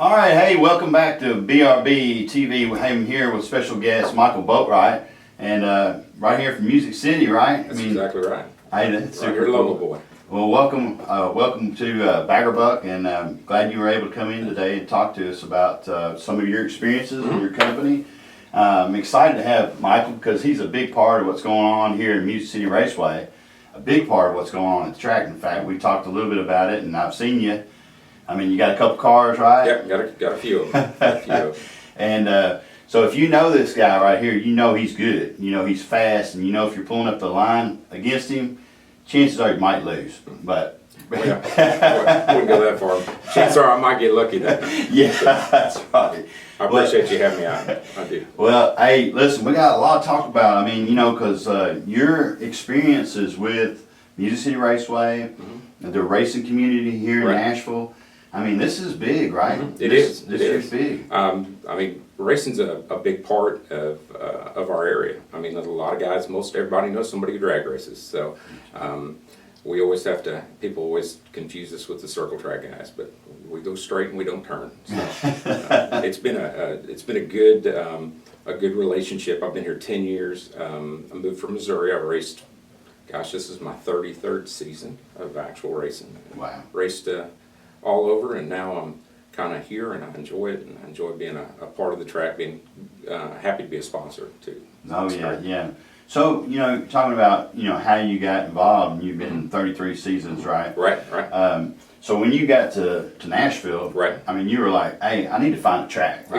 All right, hey, welcome back to BRB TV. I'm here with special guest Michael Boatright, and right here from Music City, right? That's exactly right. Hey, that's Right super here, cool. local boy. Well, welcome to Baggerbuck, and glad you were able to come in today and talk to us about some of your experiences and your company. I'm excited to have Michael because he's a big part of what's going on here in Music City Raceway. A big part of what's going on at the track. In fact, we talked a little bit about it, and I've seen you. I mean, you got a couple cars, right? Yeah, got a few of them. And so if you know this guy right here, you know he's good. You know he's fast, and you know if you're pulling up the line against him, chances are you might lose. But Wouldn't go that far. Chances are I might get lucky then. yeah, that's right. I appreciate you having me out. I do. Well, hey, listen, we got a lot to talk about. I mean, you know, because your experiences with Music City Raceway, the racing community here in Nashville. I mean, this is big, right? This is big. I mean, racing's a big part of our area. I mean, there's a lot of guys. Most everybody knows somebody who drag races. So we always have to. People always confuse us with the circle track guys, but we go straight and we don't turn. So it's been a good relationship. I've been here 10 years. I moved from Missouri. I've raced. Gosh, this is my 33rd season of actual racing. Wow. Raced all over, and now I'm kind of here, and I enjoy it, and I enjoy being a part of the track, being happy to be a sponsor too. Oh yeah, yeah. So, you know, talking about, you know, how you got involved, and you've been in 33 seasons, right? Right. So when you got to Nashville, Right. I mean, you were like, hey, I need to find a track, right?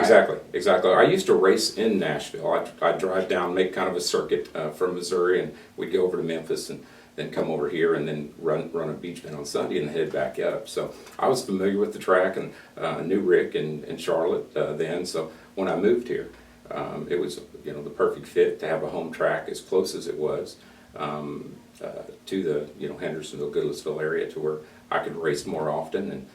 Exactly. I used to race in Nashville. I'd drive down, make kind of a circuit from Missouri, and we'd go over to Memphis and then come over here and then run a beach event on Sunday and head back up. So I was familiar with the track and knew Rick and Charlotte then. So when I moved here, it was the perfect fit to have a home track as close as it was to the Hendersonville, Goodlettsville area, to where I could race more often. And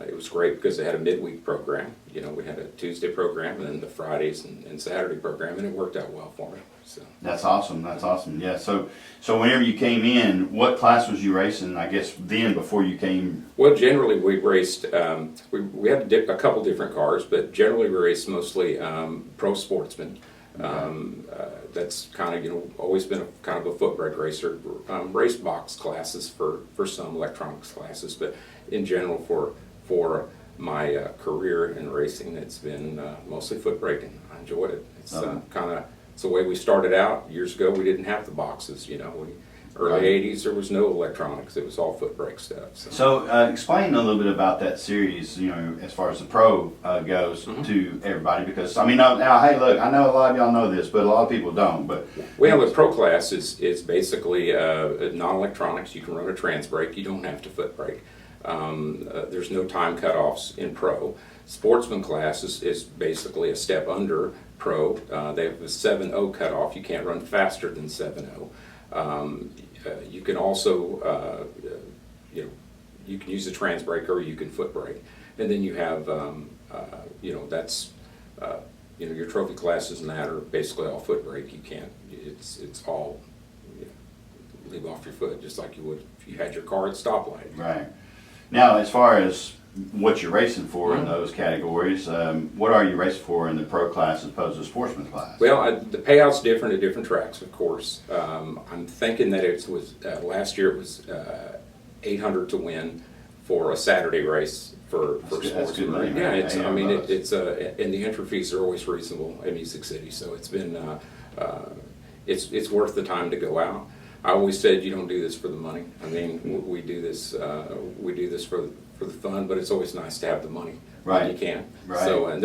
it was great because they had a midweek program. You know, we had a Tuesday program and then the Fridays and Saturday program, and it worked out well for me. So That's awesome. That's awesome. Yeah. So whenever you came in, what class was you racing? I guess then before you came. Well, generally we raced. We had a couple different cars, but generally we raced mostly pro sportsmen. That's kind of always been kind of a foot brake racer. Race box classes for some electronics classes, but in general for my career in racing, it's been mostly foot braking. I enjoyed it. It's it's the way we started out years ago. We didn't have the boxes, early 80s there was no electronics. It was all foot brake stuff. So explain a little bit about that series, as far as the pro goes to everybody, because I mean now hey, look, I know a lot of y'all know this, but a lot of people don't. But well, the pro class is basically non-electronics. You can run a trans brake. You don't have to foot brake. There's no time cutoffs in pro. Sportsman class is basically a step under pro. They have a 7.0 cutoff. You can't run faster than 7.0. You can also, you can use a trans brake or you can foot brake. And then you have, that's, your trophy classes and that are basically all foot brake. You can't, it's all, leave off your foot just like you would if you had your car at stoplight. Right. Now, as far as what you're racing for in those categories, what are you racing for in the pro class as opposed to the sportsman class? Well, the payout's different at different tracks, of course. I'm thinking that it was last year it was $800 to win for a Saturday race for sportsmen. That's good money, yeah, right? it's and the entry fees are always reasonable in Music City, so it's been it's worth the time to go out. I always said you don't do this for the money. I mean, we do this for the fun, but it's always nice to have the money when you can. Right. So, and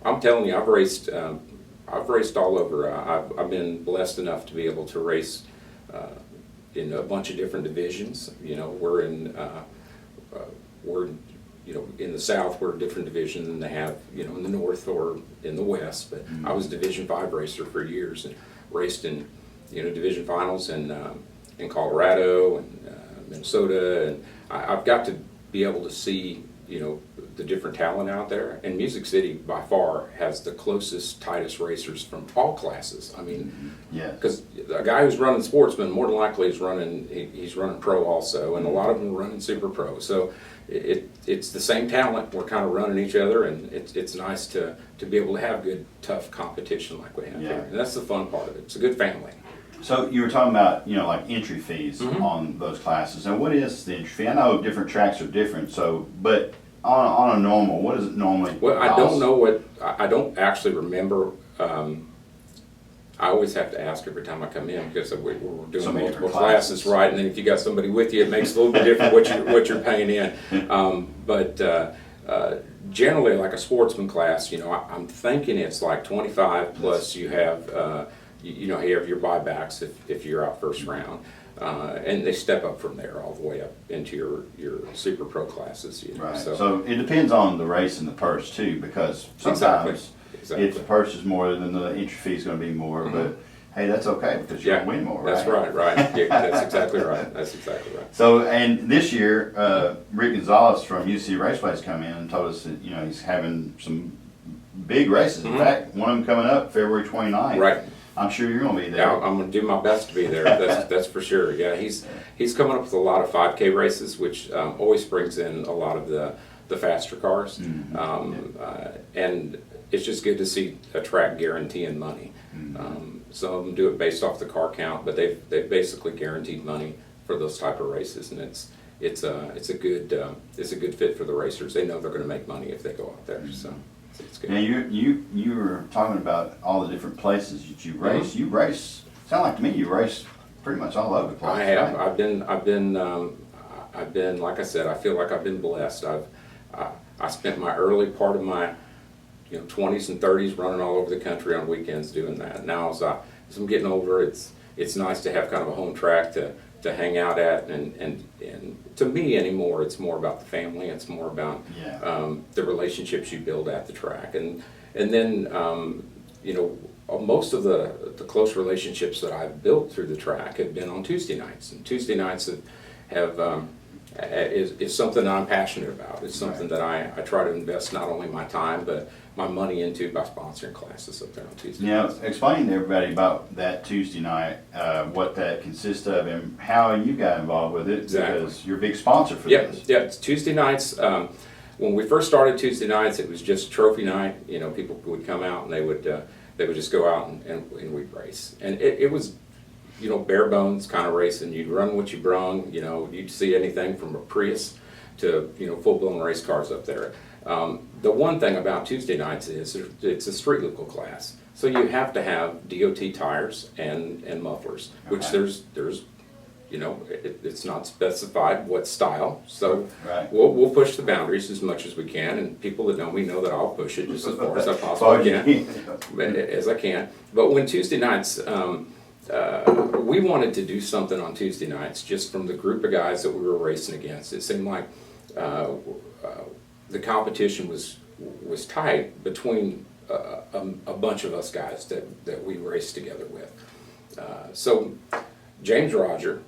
I'm telling you, I've raced all over. I've been blessed enough to be able to race in a bunch of different divisions. We're in in the South, we're a different division than they have, in the North or in the West. But I was a Division 5 racer for years and raced in division finals in Colorado and Minnesota, and I've got to be able to see the different talent out there. And Music City, by far, has the closest, tightest racers from all classes. I mean, yeah, because a guy who's running Sportsman, more than likely he's running pro also, and a lot of them are running Super Pro. So it's the same talent. We're kind of running each other, and it's nice to be able to have good, tough competition like we have here. And that's the fun part of it. It's a good family. So you were talking about, like entry fees on those classes. And what is the entry fee? I know different tracks are different, but on a normal, what is it normally Well, cost? I don't know I don't actually remember. I always have to ask every time I come in because we're doing Some multiple different classes, right? And then if you got somebody with you, it makes it a little bit different what you're paying in. But generally, like a Sportsman class, I'm thinking it's like 25 plus you have. You have your buybacks if you're out first round, and they step up from there all the way up into your Super Pro classes. Right. So it depends on the race and the purse too, because sometimes Exactly. if the purse is more, then the entry fee is going to be more. But hey, that's okay because you're going to win more, right? That's right. Yeah, that's exactly right. That's exactly right. So, and this year, Rick Gonzalez from UC Raceways come in and told us that he's having some big races. In fact, one of them coming up February 29th. Right. I'm sure you're going to be there. Yeah, I'm going to do my best to be there. That's for sure. Yeah, he's coming up with a lot of 5K races, which always brings in a lot of the faster cars, and it's just good to see a track guaranteeing money. Some of them do it based off the car count, but they've basically guaranteed money for those type of races, and it's a good fit for the racers. They know they're going to make money if they go out there. So. It's good. Now you were talking about all the different places that you race. You race. Sound like to me you race pretty much all over the place. I have. Right? I've been. Like I said, I feel like I've been blessed. I spent my early part of my 20s and 30s running all over the country on weekends doing that. Now as I'm getting older, it's nice to have kind of a home track to hang out at, and to me anymore, it's more about the family. It's more about the relationships you build at the track, and then most of the close relationships that I've built through the track have been on Tuesday nights, and Tuesday nights is something that I'm passionate about. It's something that I try to invest not only my time but my money into by sponsoring classes up there on Tuesday nights. Explain to everybody about that Tuesday night, what that consists of, and how you got involved with it. Exactly. Because you're a big sponsor for this. Yeah, it's Tuesday nights. When we first started Tuesday nights, it was just trophy night. People would come out and they would just go out and we'd race, and it was bare bones kind of racing. You'd run what you brung. You'd see anything from a Prius to full-blown race cars up there. The one thing about Tuesday nights is it's a street legal class, so you have to have DOT tires and mufflers, which there's it's not specified what style. So we'll push the boundaries as much as we can, and people that know me know that I'll push it just as far as I possibly can. But when Tuesday nights, we wanted to do something on Tuesday nights just from the group of guys that we were racing against. It seemed like the competition was tight between a bunch of us guys that we raced together with. So James Roger,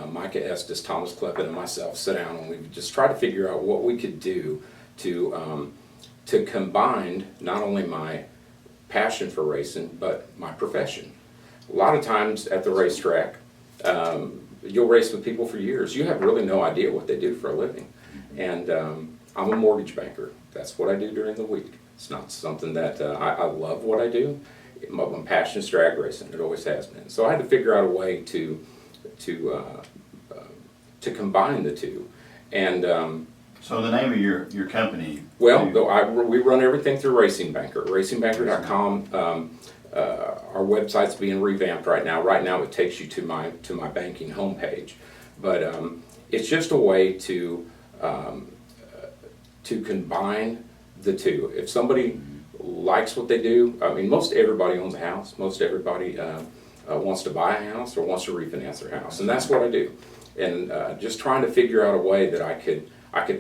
Micah Estes, Thomas Kleppen, and myself sat down and we just tried to figure out what we could do to combine not only my passion for racing but my profession. A lot of times at the racetrack, you'll race with people for years. You have really no idea what they do for a living. And I'm a mortgage banker. That's what I do during the week. It's not something that I love what I do. My passion is drag racing. It always has been. So I had to figure out a way to combine the two. And so the name of your company? Well, we run everything through Racing Banker. RacingBanker.com. Our website's being revamped right now. Right now, it takes you to my banking homepage, but it's just a way to combine the two. If somebody likes what they do, I mean, most everybody owns a house. Most everybody wants to buy a house or wants to refinance their house, and that's what I do. And just trying to figure out a way that I could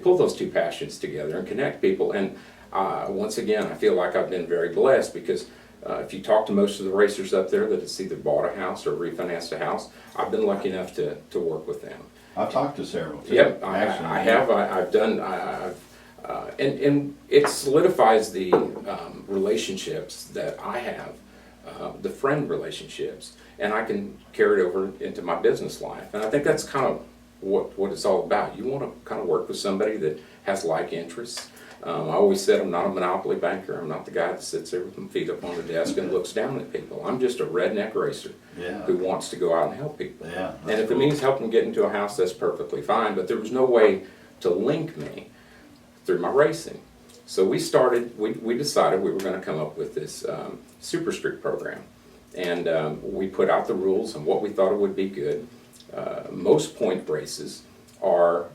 pull those two passions together and connect people. And once again, I feel like I've been very blessed because if you talk to most of the racers up there that has either bought a house or refinanced a house, I've been lucky enough to work with them. I've talked to several too. Yep, I have. I've done. And it solidifies the relationships that I have, the friend relationships, and I can carry it over into my business life. And I think that's kind of what it's all about. You want to kind of work with somebody that has like interests. I always said I'm not a monopoly banker. I'm not the guy that sits there with my feet up on the desk and looks down at people. I'm just a redneck racer who wants to go out and help people. Yeah, and if it means helping them get into a house, that's perfectly fine. But there was no way to link me through my racing. So we decided we were going to come up with this Super Streak program. And we put out the rules and what we thought it would be good. Most point races are,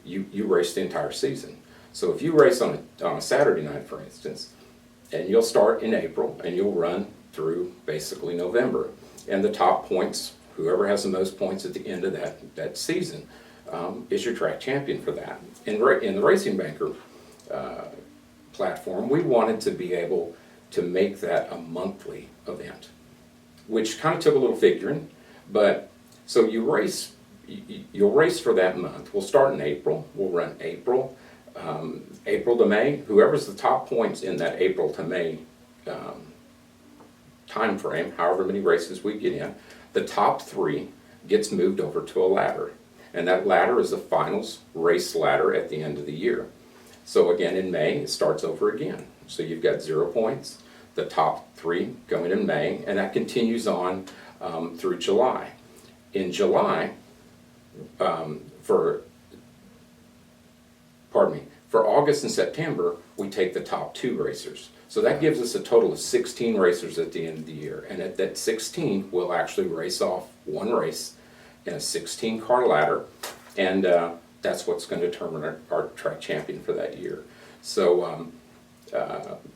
you race the entire season. So if you race on a Saturday night, for instance, and you'll start in April and you'll run through basically November. And the top points, whoever has the most points at the end of that season, is your track champion for that. In the Racing Banker platform, we wanted to be able to make that a monthly event, which kind of took a little figuring, but so you'll race for that month. We'll start in April. We'll run April to May. Whoever's the top points in that April to May time frame, however many races we get in, the top 3 gets moved over to a ladder. And that ladder is the finals race ladder at the end of the year. So again, in May, it starts over again. So you've got 0 points, the top 3 going in May, and that continues on through July. In July, for August and September, we take the top 2 racers. So that gives us a total of 16 racers at the end of the year. And at that 16, we'll actually race off one race in a 16-car ladder, and that's what's going to determine our track champion for that year. So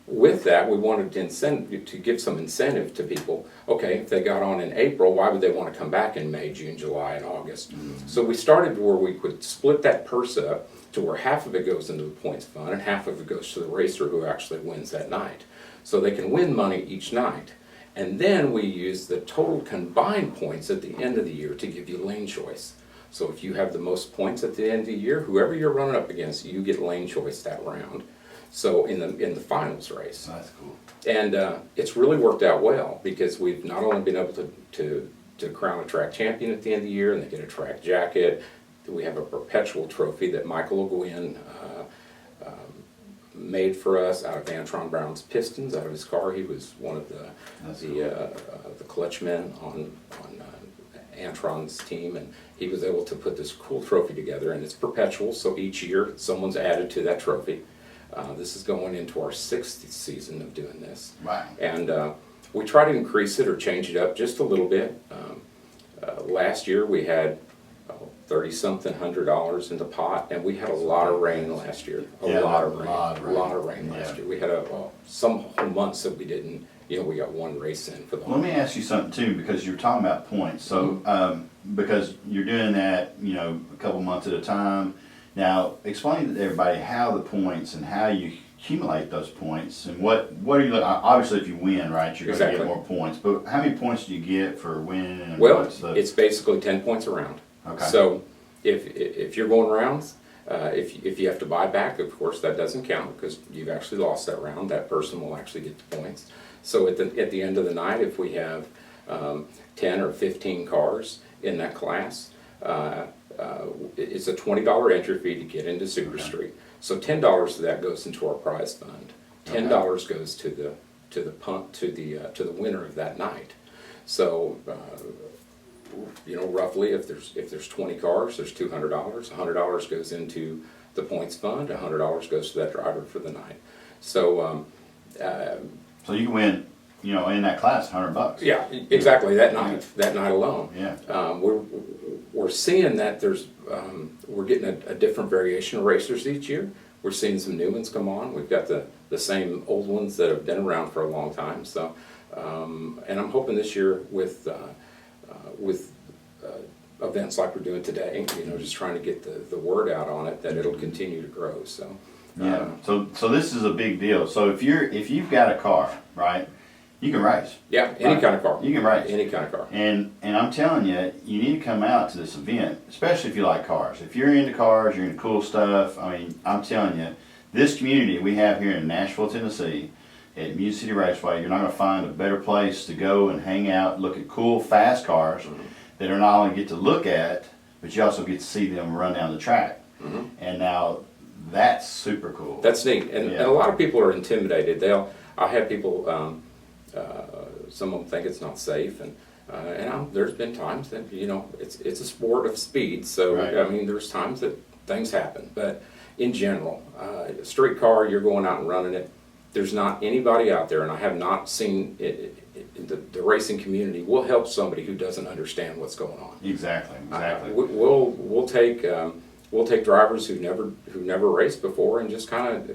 with that, we wanted to give some incentive to people. Okay, if they got on in April, why would they want to come back in May, June, July, and August? Mm-hmm. So we started where we could split that purse up to where half of it goes into the points fund and half of it goes to the racer who actually wins that night. So they can win money each night. And then we use the total combined points at the end of the year to give you lane choice. So if you have the most points at the end of the year, whoever you're running up against, you get lane choice that round. So in the finals race. That's cool. And it's really worked out well because we've not only been able to crown a track champion at the end of the year and they get a track jacket. We have a perpetual trophy that Michael O'Gwin made for us out of Antron Brown's pistons out of his car. He was one of the clutch men on Antron's team, and he was able to put this cool trophy together, and it's perpetual, so each year someone's added to that trophy. This is going into our 6th season of doing this. Wow. And we try to increase it or change it up just a little bit. Last year we had $30-something $100 in the pot, and we had a lot of rain last year. A lot of rain last year. We had some whole months that we didn't. We got one race in for the. Let me ask you something too, because you're talking about points. So because you're doing that, a couple months at a time. Now, explain to everybody how the points and how you accumulate those points, and what are you looking? Obviously, if you win, right, you're going to get more points. But how many points do you get for winning? And it's basically 10 points a round. Okay. So if you're going rounds, if you have to buy back, of course that doesn't count because you've actually lost that round. That person will actually get the points. So at the end of the night, if we have 10 or 15 cars in that class, it's a $20 entry fee to get into Super Street. So $10 of that goes into our prize fund. $10 goes to the winner of that night. So roughly if there's 20 cars, there's $200. $100 goes into the points fund. $100 goes to that driver for the night. So so you can win, in that class, $100. Yeah, exactly. That night alone. Yeah. We're seeing that we're getting a different variation of racers each year. We're seeing some new ones come on. We've got the same old ones that have been around for a long time. So, and I'm hoping this year with events like we're doing today, just trying to get the word out on it, that it'll continue to grow. So. Yeah. So this is a big deal. So if you've got a car, right? You can race. Yeah, any kind of car. You can race. Any kind of car. And I'm telling you, you need to come out to this event, especially if you like cars. If you're into cars, you're into cool stuff. I mean, I'm telling you, this community we have here in Nashville, Tennessee, at Music City Raceway, you're not going to find a better place to go and hang out, look at cool, fast cars that are not only get to look at, but you also get to see them run down the track. And now that's super cool. That's neat, and a lot of people are intimidated. I have people, some of them think it's not safe, and there's been times that, you know, it's a sport of speed, so I mean, there's times that things happen, but in general, a street car, you're going out and running it. There's not anybody out there, and I have not seen it, the racing community will help somebody who doesn't understand what's going on. Exactly. We'll take drivers who never raced before and just kind of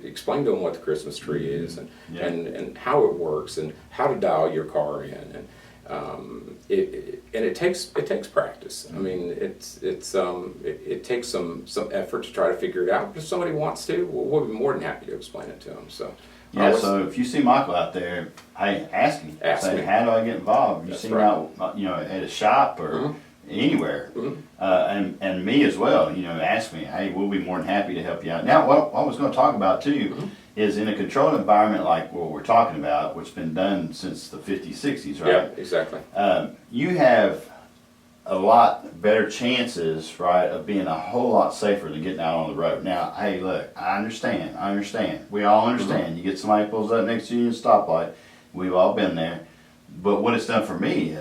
explain to them what the Christmas tree is and how it works and how to dial your car in, and it takes practice. I mean, it takes some effort to try to figure it out. But if somebody wants to, we'll be more than happy to explain it to them. So so if you see Michael out there, hey, ask him. Say, how do I get involved? You see him out, you know, at a shop or anywhere, and me as well. You know, ask me. Hey, we'll be more than happy to help you out. Now, what I was going to talk about too is in a controlled environment like what we're talking about, which has been done since the 50s, 60s, right? Yeah, exactly. You have a lot better chances, right, of being a whole lot safer than getting out on the road. Now, hey, look, I understand. We all understand. You get somebody pulls up next to you in a stoplight. We've all been there. But what it's done for me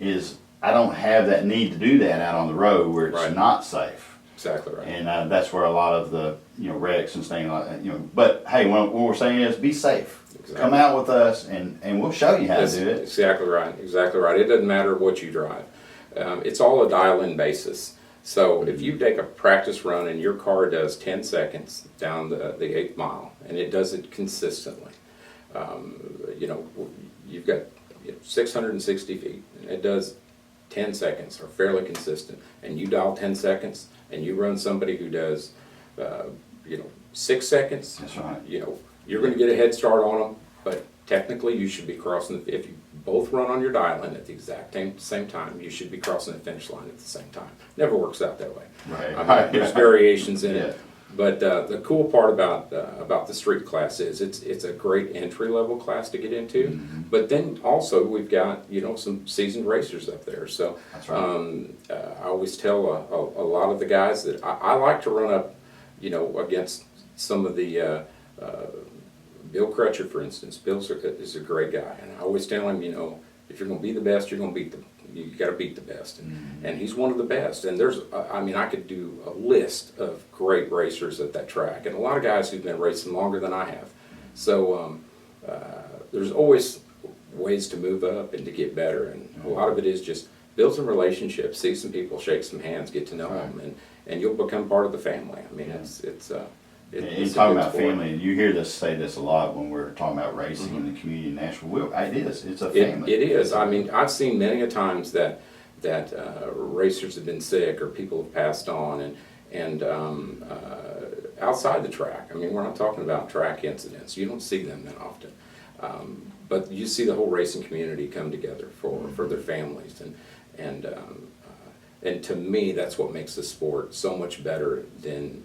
is I don't have that need to do that out on the road where it's not safe. Exactly right. And that's where a lot of the, you know, wrecks and things like that, you know. But hey, what we're saying is be safe. Exactly. Come out with us and we'll show you how to do it. Exactly right. Exactly right. It doesn't matter what you drive. It's all a dial-in basis. So if you take a practice run and your car does 10 seconds down the 8th mile, and it does it consistently, you know, you've got 660 feet, and it does 10 seconds, are fairly consistent, and you dial 10 seconds, and you run somebody who does, you know, 6 seconds, that's right. You know, you're going to get a head start on them, but technically you should be crossing, if you both run on your dial-in at the exact same time, you should be crossing the finish line at the same time. Never works out that way. Right. I mean, there's variations in it. But the cool part about the street class is it's a great entry-level class to get into. But then also we've got, you know, some seasoned racers up there. So that's right. I always tell a lot of the guys that I like to run up, you know, against some of the Bill Crutcher, for instance. Bill is a great guy, and I always tell him, you know, if you're going to be the best, you're going to beat you got to beat the best, and he's one of the best. And there's, I mean, I could do a list of great racers at that track, and a lot of guys who've been racing longer than I have. So there's always ways to move up and to get better, and a lot of it is just build some relationships, see some people, shake some hands, get to know them, and you'll become part of the family. I mean, it's you're talking about family, and you hear say this a lot when we're talking about racing in the community in Nashville. It is. It's a family. It is. I mean, I've seen many a times that racers have been sick or people have passed on, and outside the track. I mean, we're not talking about track incidents. You don't see them that often, but you see the whole racing community come together for their families, and to me, that's what makes the sport so much better than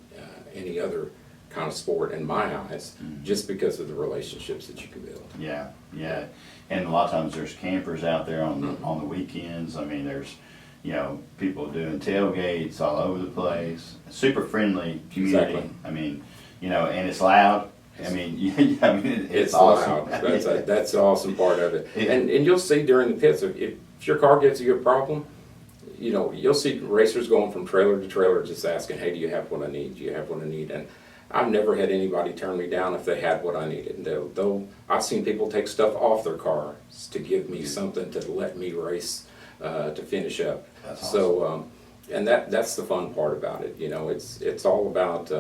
any other kind of sport in my eyes, just because of the relationships that you can build. Yeah, and a lot of times there's campers out there on the weekends. I mean, there's, you know, people doing tailgates all over the place. Super friendly community. Exactly. I mean, you know, and it's loud. I mean, it's awesome. Loud. That's the awesome part of it. And you'll see during the pits, if your car gives you a problem, you know, you'll see racers going from trailer to trailer just asking, hey, do you have what I need? Do you have what I need? And I've never had anybody turn me down if they had what I needed. I've seen people take stuff off their cars to give me something to let me race to finish up. That's awesome. So, and that's the fun part about it. You know, it's all about.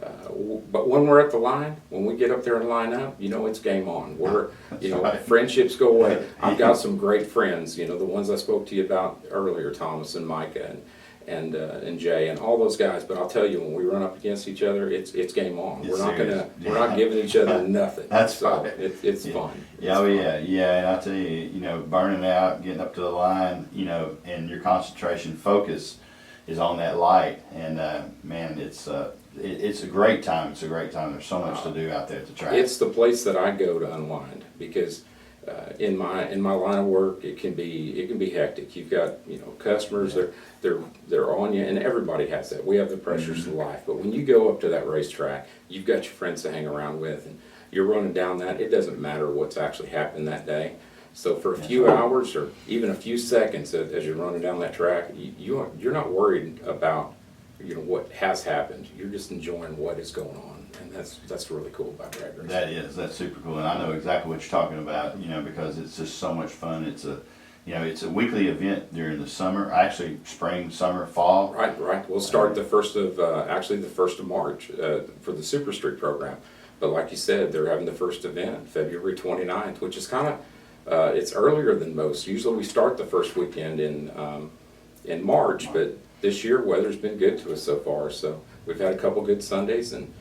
But when we're at the line, when we get up there and line up, you know, it's game on. Friendships go away. I've got some great friends, you know, the ones I spoke to you about earlier, Thomas and Micah and Jay and all those guys. But I'll tell you, when we run up against each other, it's game on. We're not giving each other nothing. That's so fun. It's fun. Yeah, and I tell you, you know, burning out, getting up to the line, you know, and your concentration, focus is on that light, and man, it's a great time. It's a great time. There's so much to do out there at the track. It's the place that I go to unwind because in my line of work, it can be hectic. You've got customers, they're on you, and everybody has that. We have the pressures of life, but when you go up to that racetrack, you've got your friends to hang around with, and you're running down that. It doesn't matter what's actually happened that day. So for a few hours or even a few seconds as you're running down that track, you're not worried about what has happened. You're just enjoying what is going on, and that's really cool about drag racing. That's super cool, and I know exactly what you're talking about. Because it's just so much fun. It's a weekly event during the summer, actually spring, summer, fall. Right. We'll start the first of March for the Super Street program. But like you said, they're having the first event February 29th, which is kind of it's earlier than most. Usually we start the first weekend in March, but this year weather's been good to us so far. So we've had a couple good Sundays and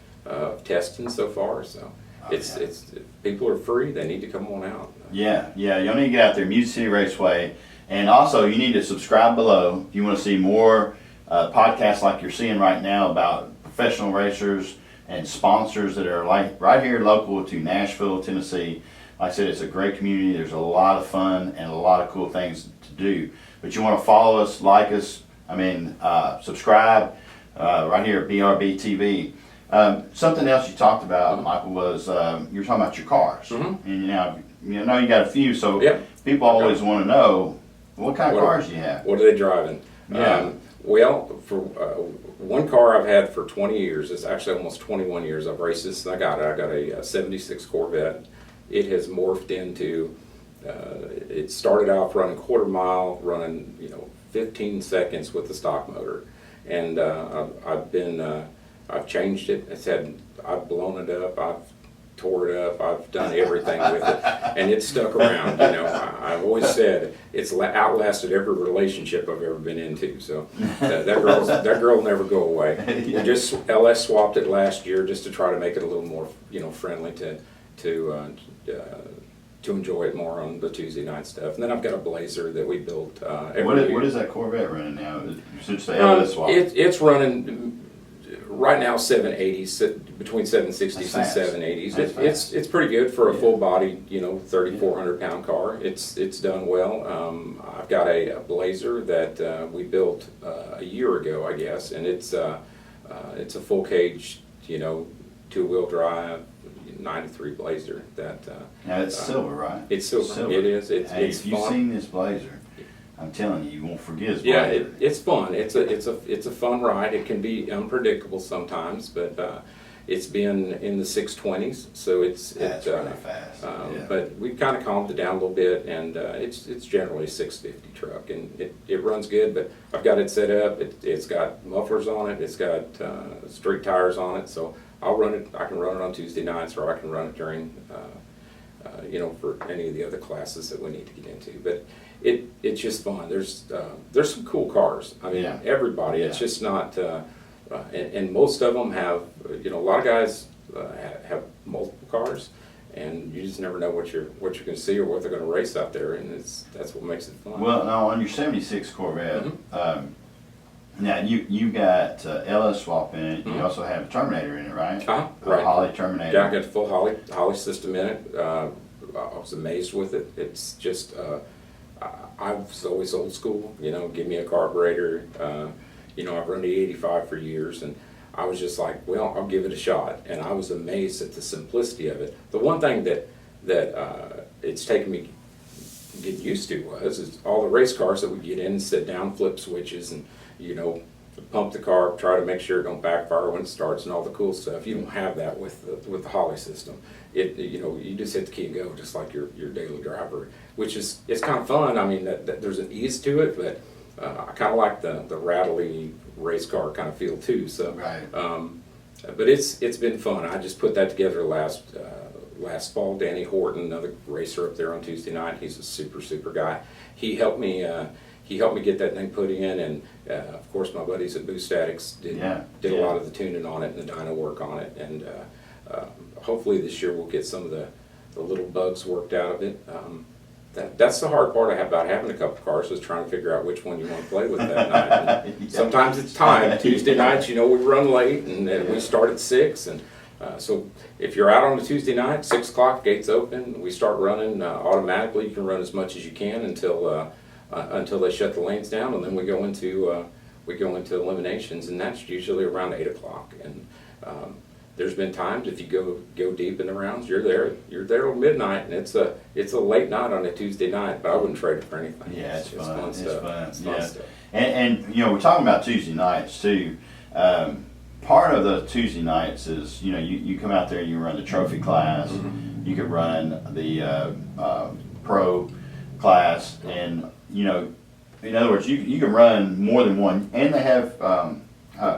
testing so far. So it's people are free. They need to come on out. Yeah. You'll need to get out there, Music City Raceway, and also you need to subscribe below if you want to see more podcasts like you're seeing right now about professional racers and sponsors that are like right here local to Nashville, Tennessee. Like I said, it's a great community. There's a lot of fun and a lot of cool things to do. But you want to follow us, like us, subscribe right here at BRB TV. Something else you talked about, Michael, was you were talking about your cars. Mm-hmm. And you got a few, so people Okay. always want to know what kind of cars do you have? What are they driving? Yeah. Well, for one car I've had for 20 years, it's actually almost 21 years I've raced this, and I got a 76 Corvette. It has morphed into, it started off running quarter mile, running 15 seconds with the stock motor, and I've changed it. I've blown it up, I've tore it up, I've done everything with it, and it's stuck around. I've always said it's outlasted every relationship I've ever been into. So that girl will never go away. We just LS swapped it last year just to try to make it a little more friendly to enjoy it more on the Tuesday night stuff. And then I've got a Blazer that we built every year. What is that Corvette running now? Since the LS swap? It's running right now 780s, between 760s and 780s. It's pretty good for a full body 3,400 pound car. It's done well. I've got a Blazer that we built a year ago, I guess, and it's a full cage 2-wheel drive 93 Blazer that now it's silver, right? It's silver. It is. It's if you've fun. seen this Blazer, I'm telling you, you won't forget his Yeah, Blazer. it's fun. It's a fun ride. It can be unpredictable sometimes, but it's been in the 620s, so That's really fast. But we've kind of calmed it down a little bit, and it's generally a 650 truck, and it runs good. But I've got it set up. It's got mufflers on it. It's got street tires on it, so I'll run it. I can run it on Tuesday nights, or I can run it during, for any of the other classes that we need to get into. But it's just fun. There's some cool cars. I mean, everybody. It's just not. And most of them have. A lot of guys have multiple cars, and you just never know what you're going to see or what they're going to race out there, and that's what makes it fun. Well, now on your 76 Corvette, now you got LS swap in it. You also have a Terminator in it, right? Right. Holly Terminator. Yeah, I got the full Holly system in it. I was amazed with it. It's just I was always old school. Give me a carburetor. I've run the 85 for years, and I was just like, well, I'll give it a shot. And I was amazed at the simplicity of it. The one thing that it's taken me getting used to is all the race cars that we get in and sit down, flip switches, and pump the car, try to make sure it don't backfire when it starts, and all the cool stuff. You don't have that with the Holly system. You just hit the key and go, just like your daily driver, which it's kind of fun. I mean, that there's an ease to it, but I kind of like the rattly race car kind of feel too. So, but it's been fun. I just put that together last fall. Danny Horton, another racer up there on Tuesday night. He's a super guy. He helped me get that thing put in, and of course my buddies at Boost Statics did a lot of the tuning on it and the dyno work on it, and hopefully this year we'll get some of the little bugs worked out of it. That's the hard part about having a couple cars, is trying to figure out which one you want to play with that night. And Yeah. sometimes it's time. Tuesday nights, we run late, and we start at 6, and so if you're out on a Tuesday night, 6 o'clock, gates open, we start running automatically. You can run as much as you can until they shut the lanes down, and then we go into eliminations, and that's usually around 8 o'clock. And there's been times if you go deep in the rounds, you're there till midnight, and it's a late night on a Tuesday night, but I wouldn't trade it for anything. Yeah, it's fun. It's stuff. fun. It's fun stuff. And we're talking about Tuesday nights too. Part of the Tuesday nights is, you come out there and you run the trophy class. You can run the pro class, and in other words, you can run more than one, and they have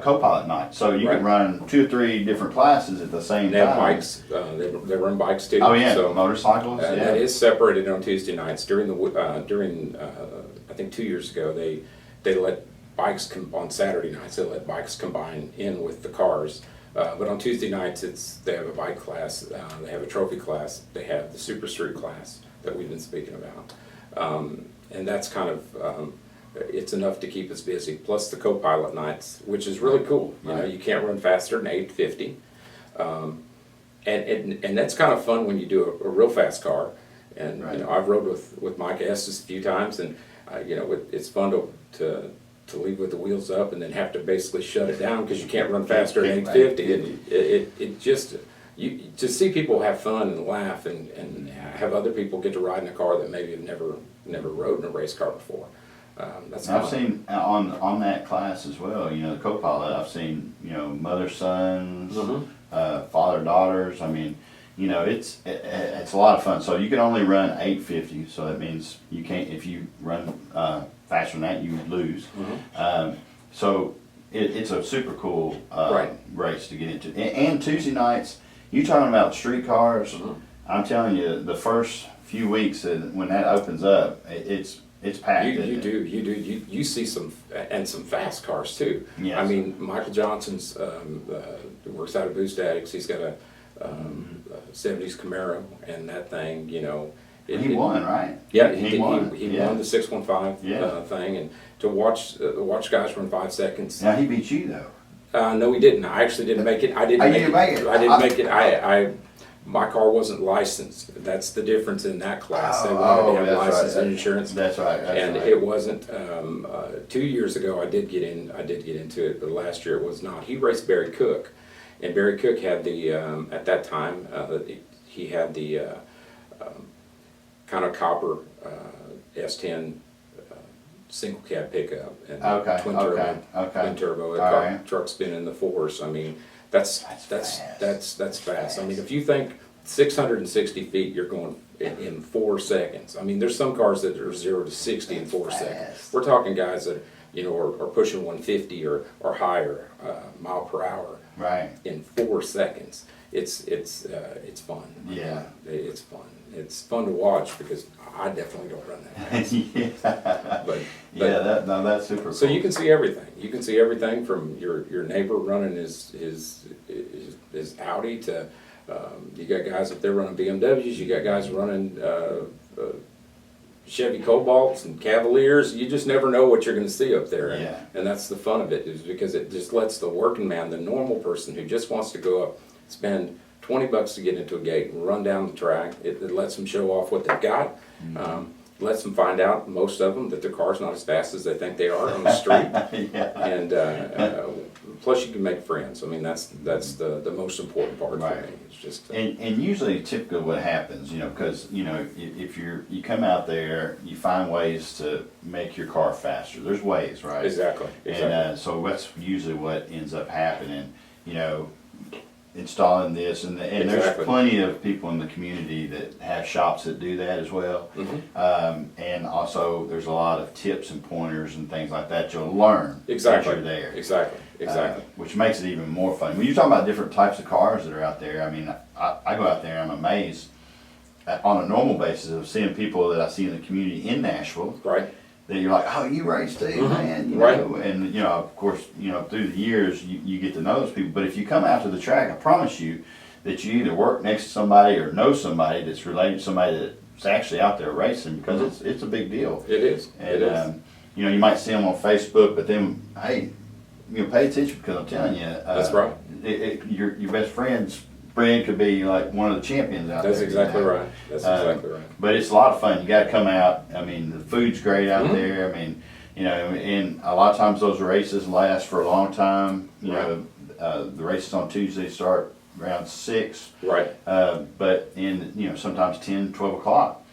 co-pilot night, so you can run 2 or 3 different classes at the same They time. have bikes. They run bikes too. Oh yeah, so, motorcycles. Yeah, that is separated on Tuesday nights. During I think 2 years ago, they let bikes on Saturday nights. They let bikes combine in with the cars. But on Tuesday nights, they have a bike class. They have a trophy class. They have the Super Street class that we've been speaking about, and that's kind of. It's enough to keep us busy. Plus the co-pilot nights, which is really cool. You can't run faster than 850, and that's kind of fun when you do a real fast car. And I've rode with Mike Estes a few times, and it's fun to leave with the wheels up and then have to basically shut it down because you can't run faster than 850. And it just to see people have fun and laugh and have other people get to ride in a car that maybe have never rode in a race car before. I've seen on that class as well. The co-pilot. I've seen mother sons, father daughters. I mean, it's a lot of fun. So you can only run 850. So that means you can't. If you run faster than that, you lose. So it's a super cool race to get into. And Tuesday nights, you talking about street cars? I'm telling you, the first few weeks when that opens up, it's packed. You see some fast cars too. Yes. I mean, Michael Johnson's works out of Boost Addicts. He's got a 70s Camaro, and that thing, he won, right? Yeah, he won. He won the 615 thing, and to watch guys run 5 seconds. Now he beat you though. No, he didn't. I actually didn't make it. I didn't make it. My car wasn't licensed. That's the difference in that class. They wanted to have license and insurance. That's right. It wasn't. 2 years ago, I did get into it, but last year it was not. He raced Barry Cook, and Barry Cook had the at that time he had the kind of copper S10 single cab pickup and twin turbo truck spin in the force. I mean. That's fast. I mean, if you think 660 feet, you're going in 4 seconds. I mean, there's some cars that are 0 to 60 in 4 seconds. We're talking guys that are pushing 150 or higher mile per hour in 4 seconds. It's fun. Yeah, it's fun. It's fun to watch because I definitely don't run that fast. That's super cool. So you can see everything. You can see everything from your neighbor running his Audi to you got guys up there running BMWs. You got guys running Chevy Cobalts and Cavaliers. You just never know what you're going to see up there. And that's the fun of it, is because it just lets the working man, the normal person who just wants to go up, spend $20 to get into a gate and run down the track. It lets them show off what they've got. Lets them find out, most of them, that their car's not as fast as they think they are on the street. And plus you can make friends. I mean, that's the most important part for me. It's just and usually typically what happens, because if you come out there, you find ways to make your car faster. There's ways, right? Exactly. And so that's usually what ends up happening. Installing this, and there's plenty of people in the community that have shops that do that as well. And also there's a lot of tips and pointers and things like that you'll learn as you're there. Exactly. Which makes it even more fun. When you talk about different types of cars that are out there, I mean, I go out there and I'm amazed on a normal basis of seeing people that I see in the community in Nashville. That you're like, oh, you race too, man, and of course, through the years you get to know those people. But if you come out to the track, I promise you that you either work next to somebody or know somebody that's related to somebody that is actually out there racing, because it's a big deal. It is. And It is. you know, you might see them on Facebook, but then hey, you know, pay attention, because I'm telling you, That's right. Your best friend's friend could be like one of the champions out there. That's exactly you know? right. That's exactly right. But it's a lot of fun. You got to come out. I mean, the food's great out Mhm. there. I mean, you know, and a lot of times those races last for a long time. You know, the races on Tuesday start around 6. Right. But in, you know, sometimes 10, 12 o'clock.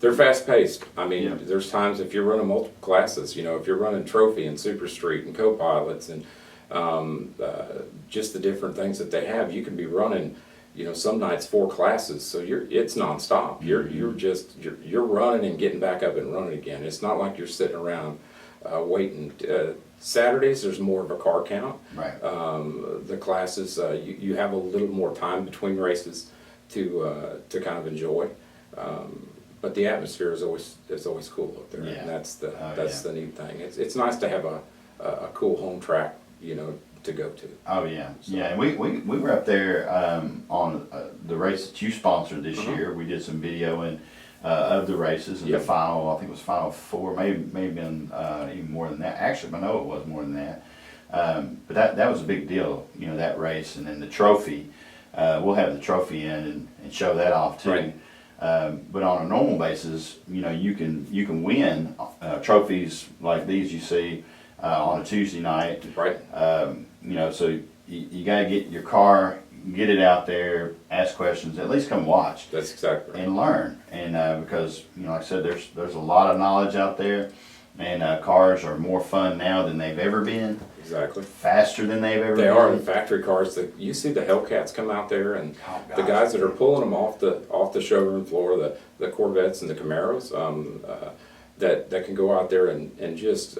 They're fast paced. I mean, Yeah. there's times if you're running multiple classes, you know, if you're running trophy and super street and co-pilots and just the different things that they have, you can be running, you know, some nights 4 classes. So it's nonstop. You're running and getting back up and running again. It's not like you're sitting around waiting. Saturdays there's more of a car count. Right. The classes you have a little more time between races to kind of enjoy. But the atmosphere is always cool up there, Yeah. and that's yeah. the neat thing. It's nice to have a cool home track, you know, to go to. Oh yeah, So- yeah. And we were up there on the race that you sponsored this Mhm. year. We did some videoing of the races, and Yep. the final, I think it was final 4, maybe been even more than that. Actually, I know it was more than that. But that was a big deal, you know, that race, and then the trophy. We'll have the trophy in and show that off too. Right. But on a normal basis, you know, you can win trophies like these you see on a Tuesday night. Right. You know, so you got to get your car, get it out there, ask questions, at least come watch That's exactly right. and learn. And because, you know, like I said, there's a lot of knowledge out there, and cars are more fun now than they've ever been, Exactly. faster than they've ever They been. are the factory cars that you see the Hellcats come out there, and Oh, the gosh. guys that are pulling them off the showroom floor, the Corvettes and the Camaros, that can go out there and just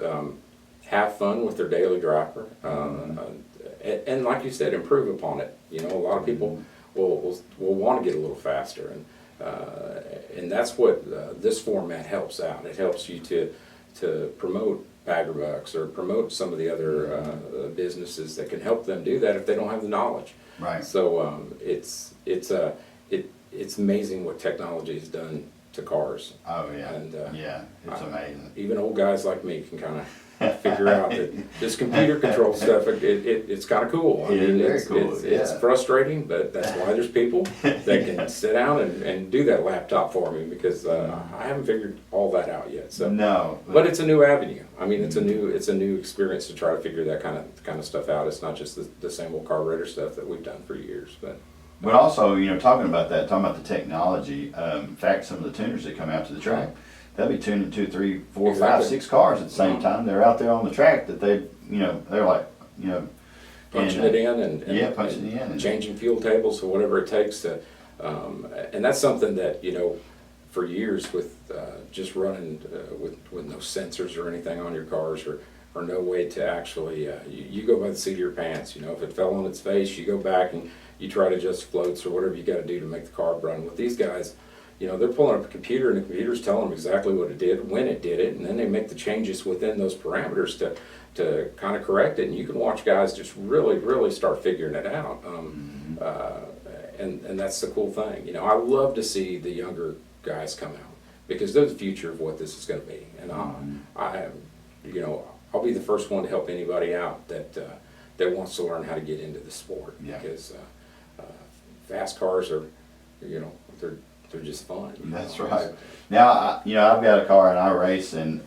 have fun with their daily driver, and like you said, improve upon it. You know, a lot of people will want to get a little faster, and that's what this format helps out. It helps you to promote Bagger Bucks or promote some of the other businesses that can help them do that if they don't have the knowledge. Right. So it's amazing what technology has done to cars. Oh yeah. And, yeah, it's amazing. Even old guys like me can kind of figure out that this computer control stuff, it's kind of cool. I It is mean, very it's, cool, it's yeah. frustrating, but that's why there's people that can sit down and do that laptop for me, because I haven't figured all that out yet. So, No. but it's a new avenue. I mean, it's a new experience to try to figure that kind of stuff out. It's not just the same old carburetor stuff that we've done for years, but. But also, you know, talking about the technology, in fact, some of the tuners that come out to the track, they'll be tuning 2, 3, 4, 5, Exactly. 6 cars at the same time. They're out there on the track that they, you know, they're like, you know, Punching and, it in and yeah, punching it in and- changing fuel tables or whatever it takes to, and that's something that, you know, for years with just running with no sensors or anything on your cars, or no way to actually, you go by the seat of your pants. You know, if it fell on its face, you go back and you try to adjust floats or whatever you got to do to make the car run. With these guys, you know, they're pulling up a computer, and the computer's telling them exactly what it did, when it did it, and then they make the changes within those parameters to kind of correct it. And you can watch guys just really start figuring it out. And that's the cool thing. You know, I love to see the younger guys come out, because they're the future of what this is going to be. And you know, I'll be the first one to help anybody out that wants to learn how to get into the sport. Yeah. Because fast cars are, you know, they're just fun. That's right. Now, you know, I've got a car and I race, and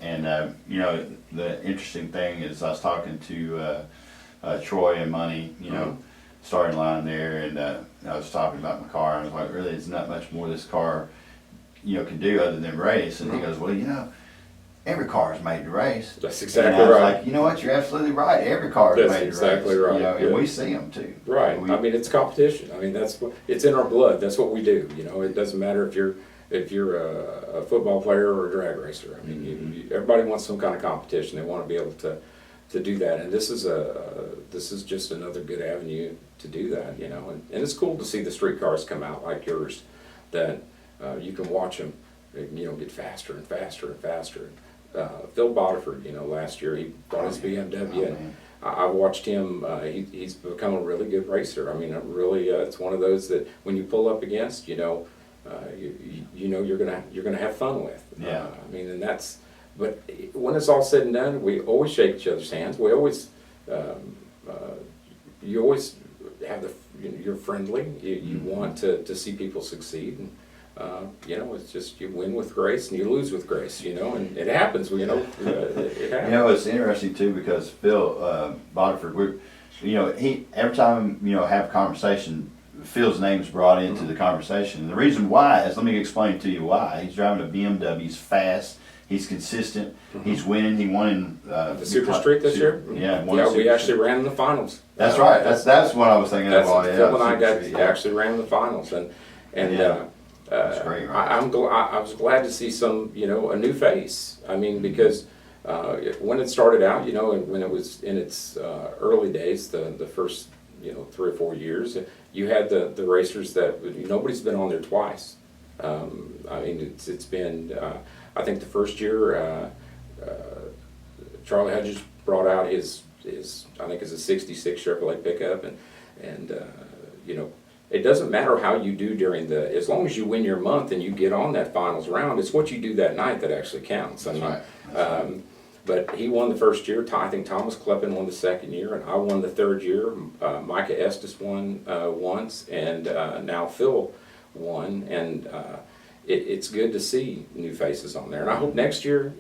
you know, the interesting thing is I was talking to Troy and Money, you know, starting line there, and I was talking about my car, and I was like, really, there's not much more this car, you know, can do other than race. And he goes, well, you know, every car is made to race. That's exactly and I was right. like, you know what, you're absolutely right. Every car is That's made to exactly race. right, You know, and yeah. we see them too. Right. We- I mean, it's competition. I mean, it's in our blood. That's what we do. You know, it doesn't matter if you're a football player or a drag racer. I mean, everybody wants some kind of competition. They want to be able to do that, and this is just another good avenue to do that. You know, and it's cool to see the street cars come out like yours, that you can watch them, you know, get faster and faster and faster. Phil Boatright, you know, last year he brought his BMW, and I've watched him. He's become a really good racer. I mean, really, it's one of those that when you pull up against, you know, you know you're gonna have fun with. Yeah. I mean, and that's. But when it's all said and done, we always shake each other's hands. We always, you always have you're friendly. You want to see people succeed, and you know, it's just you win with grace and you lose with grace. You know, and it happens. You know, it happens. You know, it's interesting too because Phil Boatright, you know, every time have a conversation, Phil's name's brought into the conversation. And the reason why is, let me explain to you why. He's driving a BMW. He's fast. He's consistent. He's winning. He won in The Super Street this year. Yeah, We actually ran in the finals. That's right. That's what I was thinking of. Phil and I actually ran in the finals, and that's great. Right? I was glad to see some, a new face. I mean, because when it started out, and when it was in its early days, the first 3 or 4 years, you had the racers that nobody's been on there twice. I mean, it's been. I think the first year, Charlie Hodges brought out his I think it's a '66 Chevrolet pickup, and it doesn't matter how you do as long as you win your month and you get on that finals round, it's what you do that night that actually counts. I mean, That's right. but he won the first year. I think Thomas Kleppen won the second year, and I won the third year. Micah Estes won once, and now Phil won, and it's good to see new faces on there. And I hope next year,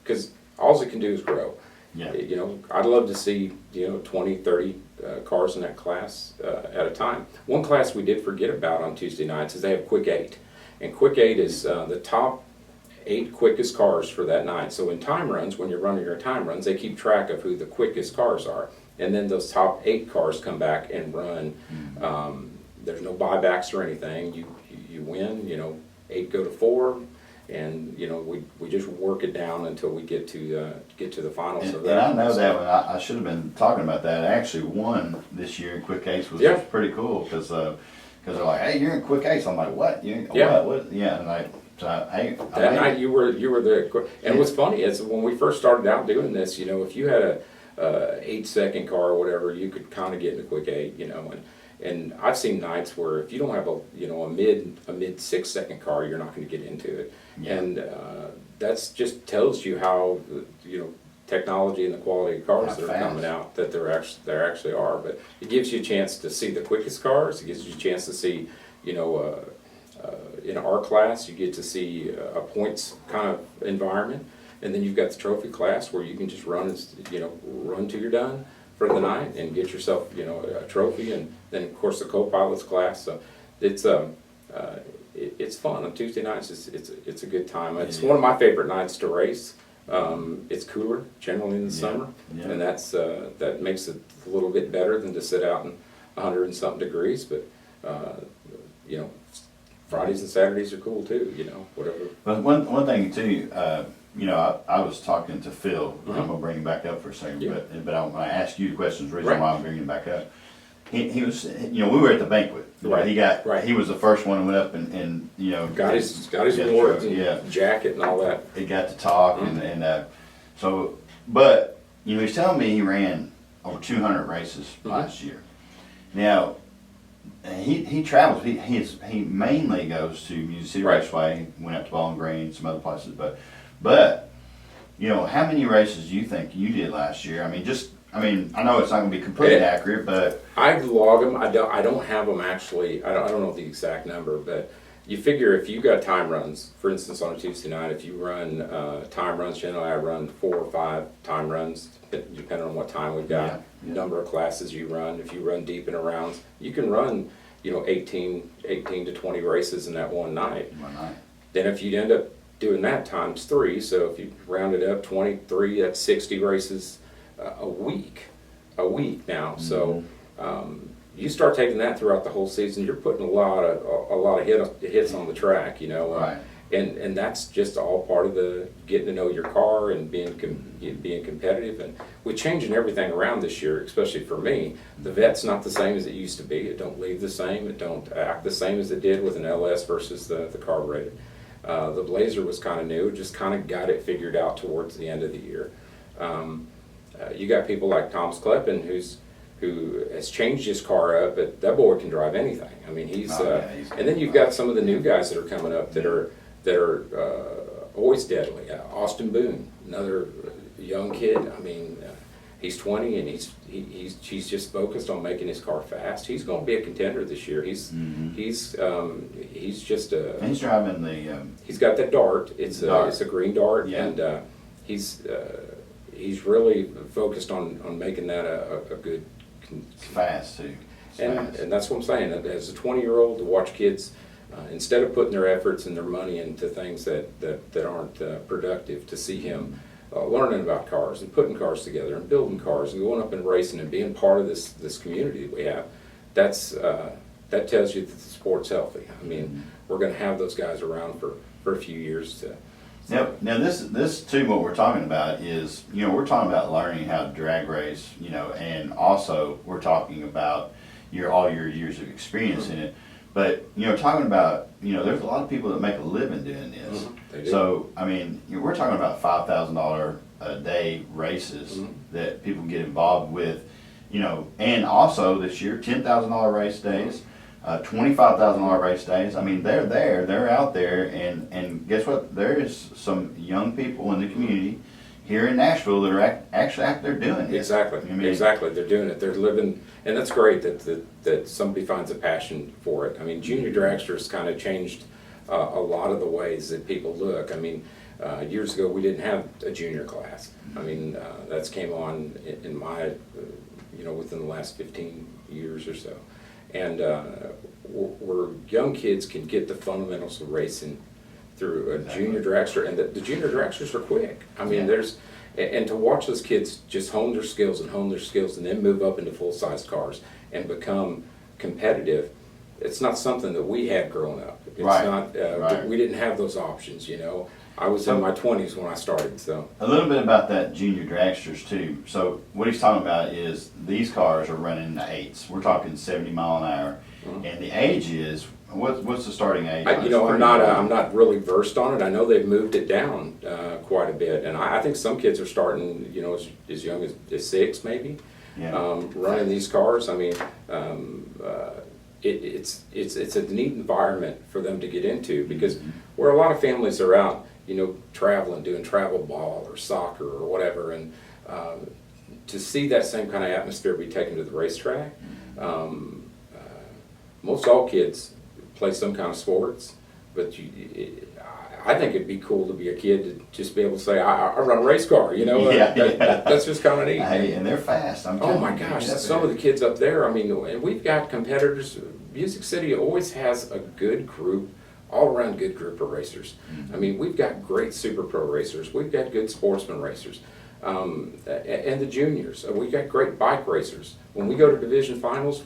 because all it can do is grow. Yeah. I'd love to see 20, 30 cars in that class at a time. One class we did forget about on Tuesday nights is they have Quick 8, and Quick 8 is the top 8 quickest cars for that night. So in time runs, when you're running your time runs, they keep track of who the quickest cars are, and then those top 8 cars come back and run. There's no buybacks or anything. You win. 8 go to 4. And we just work it down until we get to the finals. And I know that one. I should have been talking about that. I actually won this year in Quick Ace, which was pretty cool because they're like, "Hey, you're in Quick Ace." I'm like, "What? What? Yeah." And that night you were the. And what's funny is when we first started out doing this, if you had a 8-second car or whatever, you could kind of get into Quick 8, And I've seen nights where if you don't have a mid 6-second car, you're not going to get into it. Yeah. And that's just tells you how technology and the quality of cars that are coming out, that there actually are. But it gives you a chance to see the quickest cars. It gives you a chance to see in our class you get to see a points kind of environment, and then you've got the trophy class where you can just run till you're done for the night and get yourself a trophy, and then of course the co-pilots class. So it's fun on Tuesday nights. It's a good time. It's one of my favorite nights to race. It's cooler generally in the summer, and that makes it a little bit better than to sit out in 100 and something degrees. But Fridays and Saturdays are cool too. Whatever. But one thing too, I was talking to Phil. I'm gonna bring him back up for a second, but I want to ask you the questions. The reason why I'm bringing him back up. He was, we were at the banquet. Right. He was the first one who went up and got his awards, jacket and all that. He got to talk and so, but he's telling me he ran over 200 races last year. Now, he travels. He mainly goes to Music City Raceway. Went up to Bowling Green, some other places, but how many races do you think you did last year? I know it's not going to be completely accurate, but I log them. I don't have them actually. I don't know the exact number, but you figure if you got time runs, for instance, on a Tuesday night, if you run time runs, generally I run 4 or 5 time runs, depending on what time we've got, number of classes you run. If you run deep in rounds, you can run 18 to 20 races in that one night. Then if you end up doing that times 3, so if you round it up 23, that's 60 races a week now. So you start taking that throughout the whole season, you're putting a lot of hits on the track, and that's just all part of the getting to know your car and being competitive. And we're changing everything around this year, especially for me. The vet's not the same as it used to be. It don't leave the same. It don't act the same as it did with an LS versus the carbureted. The Blazer was kind of new, just kind of got it figured out towards the end of the year. You got people like Thomas Kleppen, who's who has changed his car up, but that boy can drive anything. I mean, he's and then you've got some of the new guys that are coming up that are always deadly. Austin Boone, another young kid. I mean, he's 20 and he's just focused on making his car fast. He's going to be a contender this year. He's just a. And he's driving the. He's got that Dart. It's a green Dart, yeah. and he's really focused on making that a good. It's fast too. And that's what I'm saying. As a 20-year-old, to watch kids, instead of putting their efforts and their money into things that aren't productive, to see him learning about cars and putting cars together and building cars and going up and racing and being part of this community that we have, that tells you that the sport's healthy. I mean, we're going to have those guys around for a few years to. Yep. Now this too, what we're talking about is, we're talking about learning how to drag race, and also we're talking about all your years of experience in it. But, talking about, there's a lot of people that make a living doing this. They do. So, I mean, we're talking about $5,000 a day races that people get involved with, and also this year, $10,000 race days. $25,000 race days. I mean, they're out there, and guess what? There is some young people in the community here in Nashville that are actually out there doing it. Exactly. I mean, exactly. They're doing it. They're living, and that's great that somebody finds a passion for it. I mean, junior dragsters kind of changed a lot of the ways that people look. I mean, years ago we didn't have a junior class. I mean, that's came on in my, within the last 15 years or so. And where young kids can get the fundamentals of racing through a junior dragster, and the junior dragsters are quick. I mean, and to watch those kids just hone their skills and then move up into full-size cars and become competitive, it's not something that we had growing up. It's not, we didn't have those options, I was in my 20s when I started, so. A little bit about that junior dragsters too. So what he's talking about is these cars are running in the 8s. We're talking 70 mile an hour. And the age is, what's the starting age? I'm not really versed on it. I know they've moved it down quite a bit, and I think some kids are starting, as young as 6 maybe, running these cars. I mean, it's a neat environment for them to get into, because where a lot of families are out, traveling, doing travel ball or soccer or whatever, and to see that same kind of atmosphere be taken to the racetrack. Most all kids play some kind of sports, but I think it'd be cool to be a kid to just be able to say, I run a race car, that's just kind of neat. Hey, and they're fast. Oh my gosh, some of the kids up there, I mean, and we've got competitors. Music City always has a good group, all-around good group of racers. I mean, we've got great super pro racers. We've got good sportsman racers. And the juniors. We've got great bike racers. When we go to division finals,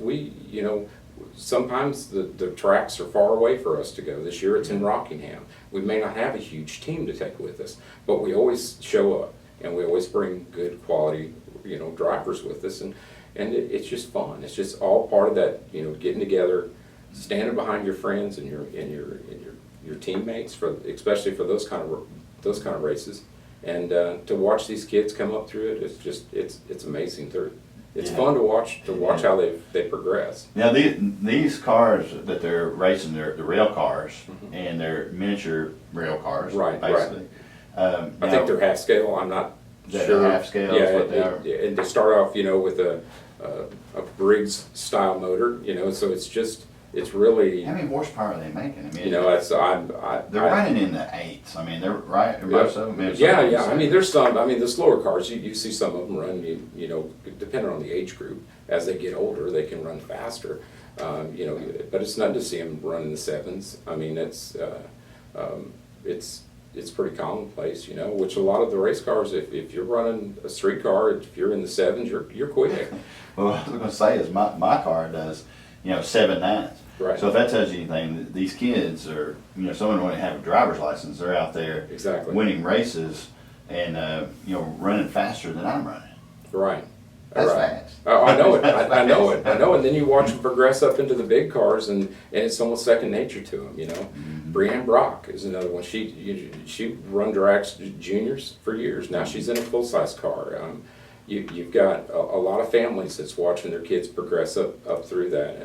sometimes the tracks are far away for us to go. This year it's in Rockingham. We may not have a huge team to take with us, but we always show up, and we always bring good quality, drivers with us, and it's just fun. It's just all part of that, getting together, standing behind your friends and your teammates, especially for those kind of races, and to watch these kids come up through it. It's amazing. It's fun to watch how they progress. Now these cars that they're racing, they're the rail cars, and they're miniature rail cars, basically. I think they're half scale. I'm not sure. Half scale is what they are. And they start off, with a Briggs style motor, so it's really. How many horsepower are they making? I mean, they're running in the 8s. I mean, they're right. Most of them. Yeah. I mean, there's some. I mean, the slower cars, you see some of them run. Depending on the age group, as they get older, they can run faster. But it's nothing to see them run in the 7s. I mean, it's pretty commonplace. Which a lot of the race cars, if you're running a street car, if you're in the 7s, you're quick. Well, what I was going to say is my car does 7 9s. Right. So if that tells you anything, these kids are, someone when they have a driver's license, they're out there winning races and running faster than I'm running. Right. That's fast. Oh, I know it. I know it. And then you watch them progress up into the big cars, and it's almost second nature to them. Brianne Brock is another one. She run drags juniors for years. Now she's in a full size car. you've got a lot of families that's watching their kids progress up through that,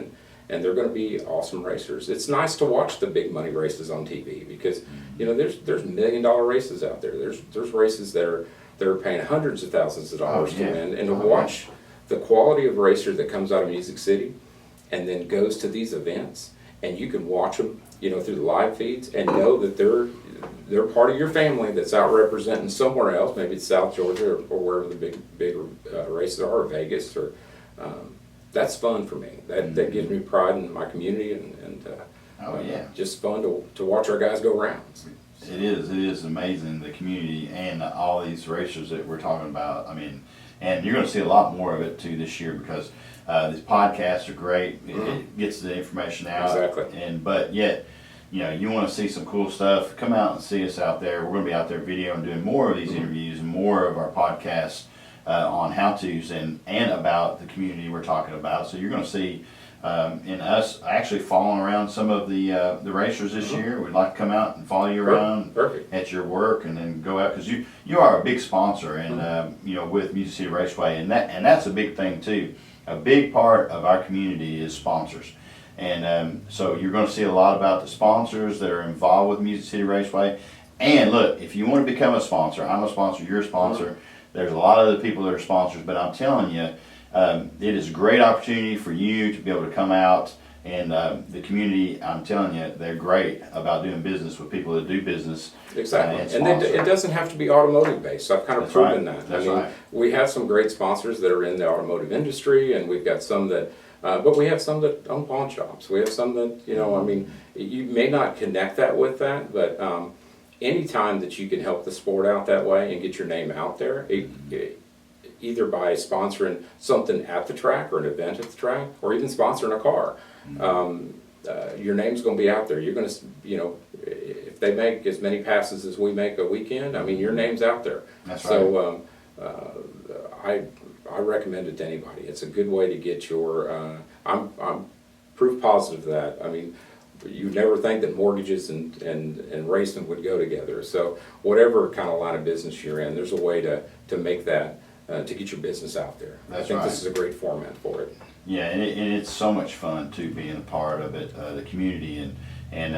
and they're going to be awesome racers. It's nice to watch the big money races on TV because there's $1 million races out there. There's races that are paying hundreds of thousands of dollars to win, and to watch the quality of racer that comes out of Music City and then goes to these events, and you can watch them through the live feeds and know that they're part of your family that's out representing somewhere else. Maybe it's South Georgia or wherever the big races are, or Vegas, or that's fun for me. That gives me pride in my community, and just fun to watch our guys go rounds. It is amazing, the community and all these racers that we're talking about. I mean, and you're going to see a lot more of it too this year because these podcasts are great. It gets the information out. Exactly. But yet, you want to see some cool stuff, come out and see us out there. We're going to be out there video and doing more of these interviews and more of our podcasts on how-tos and about the community we're talking about. So you're going to see in us actually following around some of the racers this year. We'd like to come out and follow you around at your work, and then go out because you are a big sponsor and with Music City Raceway, and that's a big thing too. A big part of our community is sponsors, and so you're going to see a lot about the sponsors that are involved with Music City Raceway. And look, if you want to become a sponsor, I'm a sponsor, you're a sponsor. There's a lot of other people that are sponsors, but I'm telling you, it is a great opportunity for you to be able to come out, and the community, I'm telling you, they're great about doing business with people that do business. Exactly. And it doesn't have to be automotive based. I've kind of proven that. That's right. We have some great sponsors that are in the automotive industry, and we've got some that, but we have some that own pawn shops. We have some that, you may not connect that with that, but anytime that you can help the sport out that way and get your name out there, either by sponsoring something at the track or an event at the track, or even sponsoring a car, your name's going to be out there. You're going to, if they make as many passes as we make a weekend, your name's out there. That's so I recommend it to anybody. It's a good way to get your. I'm proof positive of that. You never think that mortgages and racing would go together. So whatever kind of line of business you're in, there's a way to make that. To get your business out there. I think this is a great format for it. Yeah, and it's so much fun too, being a part of it, the community, and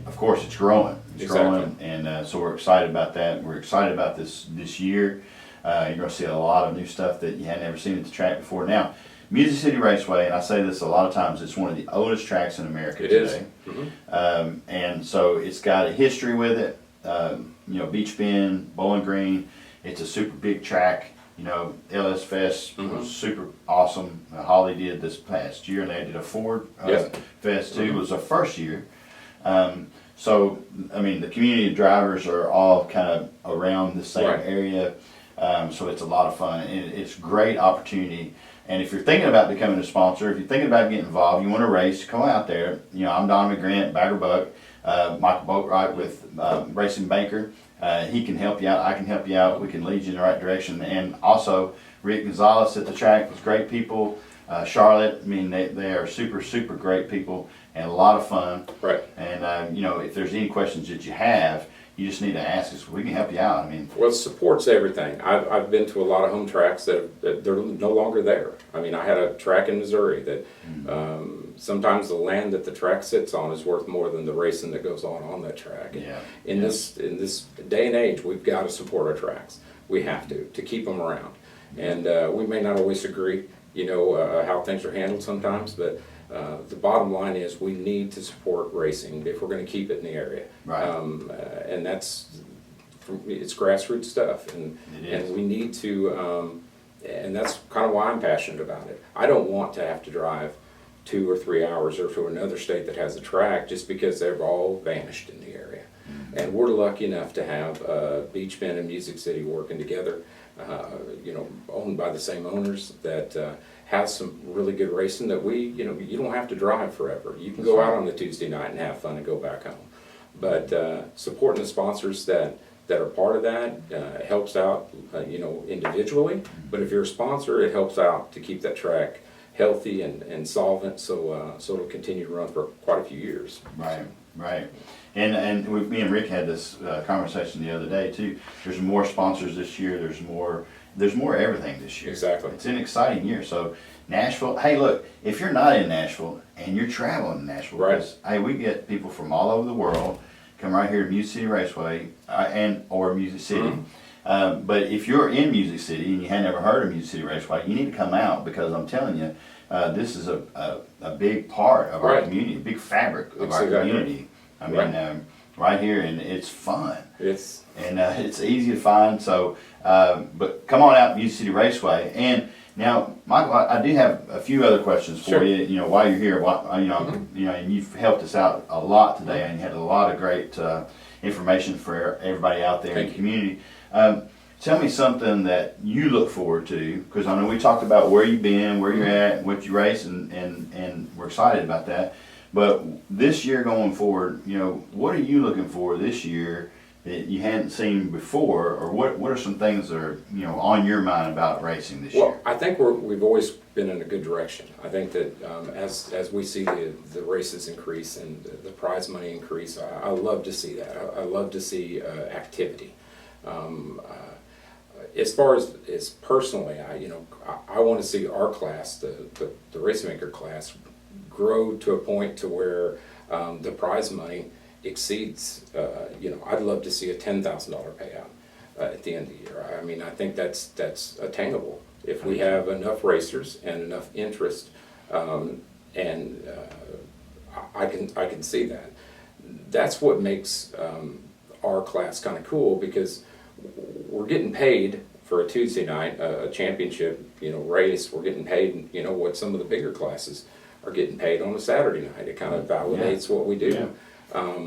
of course it's growing. It's growing, and so we're excited about that. We're excited about this year. You're going to see a lot of new stuff that you had never seen at the track before. Now, Music City Raceway, and I say this a lot of times, it's one of the oldest tracks in America today. And so it's got a history with it. Beach Bend, Bowling Green. It's a super big track. LS Fest was super awesome. Holly did this past year, and they did a Ford Fest too. It was their first year. So, the community drivers are all kind of around the same area. So it's a lot of fun, and it's a great opportunity. And if you're thinking about becoming a sponsor, if you're thinking about getting involved, you want to race, come out there. I'm Don McGrant, Bagger Buck, Michael Boatright with Racing Banker. He can help you out. I can help you out. We can lead you in the right direction. And also, Rick Gonzalez at the track was great people. Charlotte, they are super, super great people and a lot of fun. Right. And, if there's any questions that you have, you just need to ask us. We can help you out. Well, support's everything. I've been to a lot of home tracks that they're no longer there. I had a track in Missouri that sometimes the land that the track sits on is worth more than the racing that goes on that track. In this day and age, we've got to support our tracks. We have to keep them around. And we may not always agree, how things are handled sometimes, but the bottom line is we need to support racing if we're going to keep it in the area. Right. And it's grassroots stuff, and we need to, and that's kind of why I'm passionate about it. I don't want to have to drive 2 or 3 hours or to another state that has a track just because they've all vanished in the area. And we're lucky enough to have Beach Bend and Music City working together, owned by the same owners that has some really good racing that you don't have to drive forever. You can go out on the Tuesday night and have fun and go back home. But supporting the sponsors that are part of that helps out, individually. But if you're a sponsor, it helps out to keep that track healthy and solvent, so it'll continue to run for quite a few years. Right. And me and Rick had this conversation the other day too. There's more sponsors this year. There's more there's more of everything this year. Exactly. It's an exciting year. So Nashville, hey, look, if you're not in Nashville and you're traveling to Nashville, Right. because, hey, we get people from all over the world come right here to Music City Raceway or Music City. But if you're in Music City and you had never heard of Music City Raceway, you need to come out, because I'm telling you, this is a big part of our Right. community, a big fabric of our Exactly. community. I mean, Right. right here, and it's fun. It's It's easy to find. So, but come on out, Music City Raceway. And now, Michael, I do have a few other questions for Sure. you. You know, while you're here, and you've helped us out a lot today, and you had a lot of great information for everybody out there in Thank the community. Tell me something that you look forward to, because I know we talked about where you've been, where you're at, what you race, and we're excited about that. But this year going forward, you know, what are you looking for this year that you hadn't seen before, or what are some things that are, you know, on your mind about racing this Well, year? I think we've always been in a good direction. I think that as we see the races increase and the prize money increase, I love to see that. I love to see activity. As far as personally, I want to see our class, the Racemaker class, grow to a point to where the prize money exceeds. I'd love to see a $10,000 payout at the end of the year. I mean, I think that's attainable if we have enough racers and enough interest, and I can see that. That's what makes our class kind of cool, because we're getting paid for a Tuesday night, a championship, race. We're getting paid, what some of the bigger classes are getting paid on a Saturday night. It kind of validates what we do. Yeah.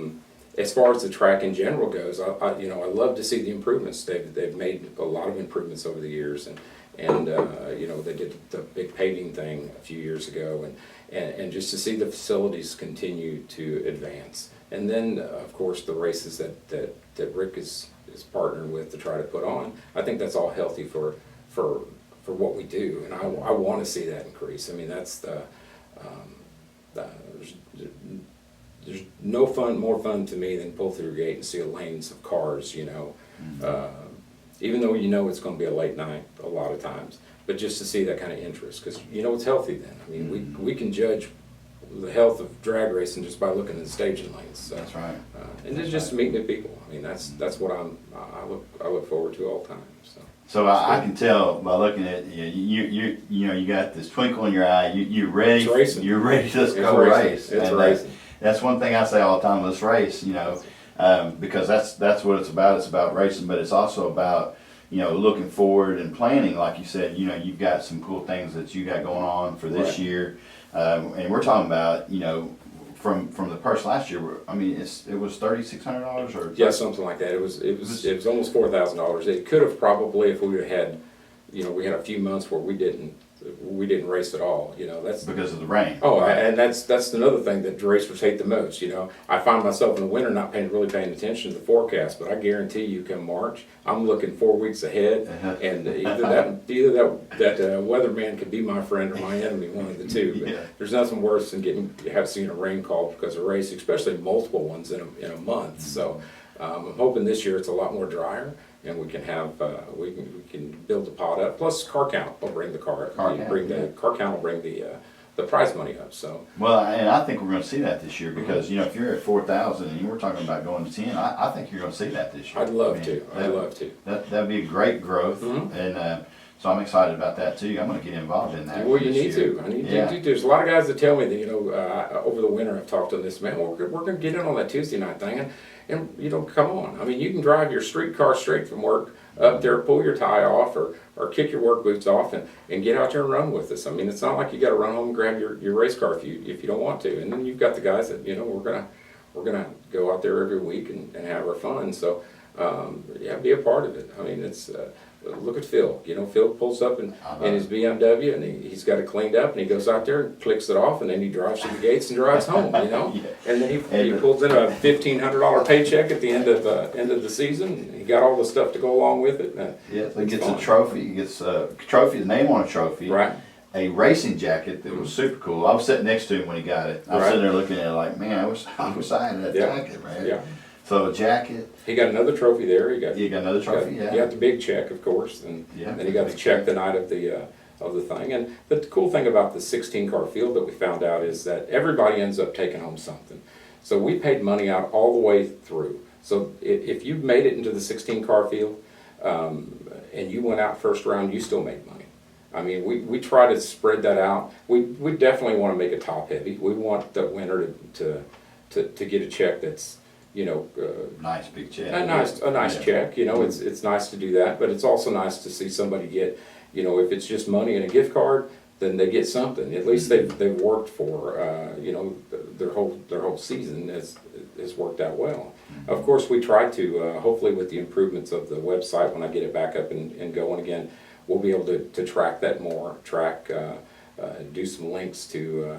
As far as the track in general goes, I love to see the improvements. They've made a lot of improvements over the years, and they did the big paving thing a few years ago, and just to see the facilities continue to advance. And then, of course, the races that Rick is partnering with to try to put on, I think that's all healthy for what we do, and I want to see that increase. I mean, that's there's no more fun to me than pull through the gate and see lanes of cars, even though it's going to be a late night a lot of times, but just to see that kind of interest, because it's healthy then. I mean, we can judge the health of drag racing just by looking at the staging lanes. So, That's right. And it's just meeting the people. I mean, that's what I look forward to all the time. So I can tell by looking at you got this twinkle in your eye. You're ready. It's racing. You're ready to just go racing. race. It's And racing. That's one thing I say all the time. Let's race. Because that's what it's about. It's about racing, but it's also about looking forward and planning. Like you said, you've got some cool things that you got going on for this Right. year, and we're talking about from the purse last year. I mean, it was $3,600 or Yeah, something like that. It was almost $4,000. It could have probably, if we would have had, we had a few months where we didn't race at all. That's because of the rain. Oh, and that's another thing that racers hate the most. I find myself in the winter not really paying attention to the forecast, but I guarantee you, come March, I'm looking 4 weeks ahead, and either that weatherman could be my friend or my enemy, one of the two. But there's nothing worse than seeing a rain call because of a race, especially multiple ones in a month. So I'm hoping this year it's a lot more drier, and we can have we can build the pot up. Plus, car count will bring the car count will bring the prize money up. So well, and I think we're going to see that this year, because if you're at 4,000 and you were talking about going to 10, I think you're going to see that this year. I'd love to. That'd be a great growth, and so I'm excited about that too. I'm going to get involved in that. Well, you need to. I need to. There's a lot of guys that tell me that over the winter I've talked to this man. We're going to get in on that Tuesday night thing, and come on. I mean, you can drive your street car straight from work up there, pull your tie off, or kick your work boots off, and get out there and run with us. I mean, it's not like you got to run home and grab your race car if you don't want to. And then you've got the guys that we're gonna go out there every week and have our fun. So be a part of it. I mean, it's look at Phil. Phil pulls up in his BMW, and he's got it cleaned up, and he goes out there and clicks it off, and then he drives through the gates and drives home. And then he pulls in a $1,500 paycheck at the end of the season. He got all the stuff to go along with it. He gets a trophy. He gets a trophy, the name on a trophy. Right. A racing jacket that was super cool. I was sitting next to him when he got it. I was sitting there looking at it like, man, I wish I had that jacket, man. Yeah. So a jacket. He got another trophy there. You got another trophy, yeah. He got the big check, of course, and Yeah, then he got the check the night of the thing. And but the cool thing about the 16-car field that we found out is that everybody ends up taking home something. So we paid money out all the way through. So if you made it into the 16-car field and you went out first round, you still made money. I mean, we try to spread that out. We definitely want to make it top heavy. We want the winner to get a check that's, you know, Nice big check. a nice check. You know, it's nice to do that, but it's also nice to see somebody get, you know, if it's just money and a gift card, then they get something. At least they've worked for, you know, their whole season has worked out well. Of course, we try to hopefully with the improvements of the website, when I get it back up and going again, we'll be able to track that more, do some links to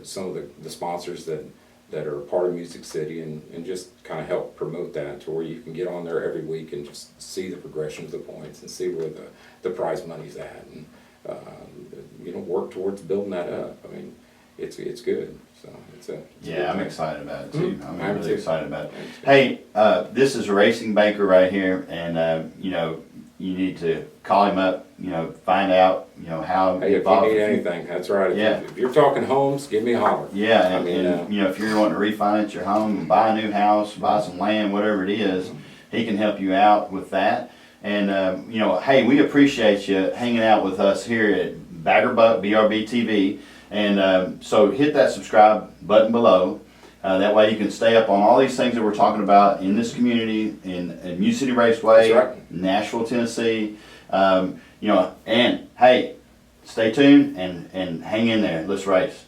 some of the sponsors that are part of Music City, and just kind of help promote that to where you can get on there every week and just see the progression of the points and see where the prize money's at, and you know, work towards building that up. I mean, it's good. So it's a Yeah, I'm excited about it too. I'm I'm really too. excited about it. Hey, this is a racing banker right here, and you know, you need to call him up. You know, find out. You know how. Hey, if you involved- need anything, that's right. Yeah. If you're talking homes, give me a holler. Yeah, I mean, and you know, if you're wanting to refinance your home, buy a new house, buy some land, whatever it is, he can help you out with that. And you know, hey, we appreciate you hanging out with us here at Bagger Buck BRB TV. And so hit that subscribe button below. That way you can stay up on all these things that we're talking about in this community, in Music City Raceway, That's right. Nashville, Tennessee. You know, and hey, stay tuned and hang in there. Let's race.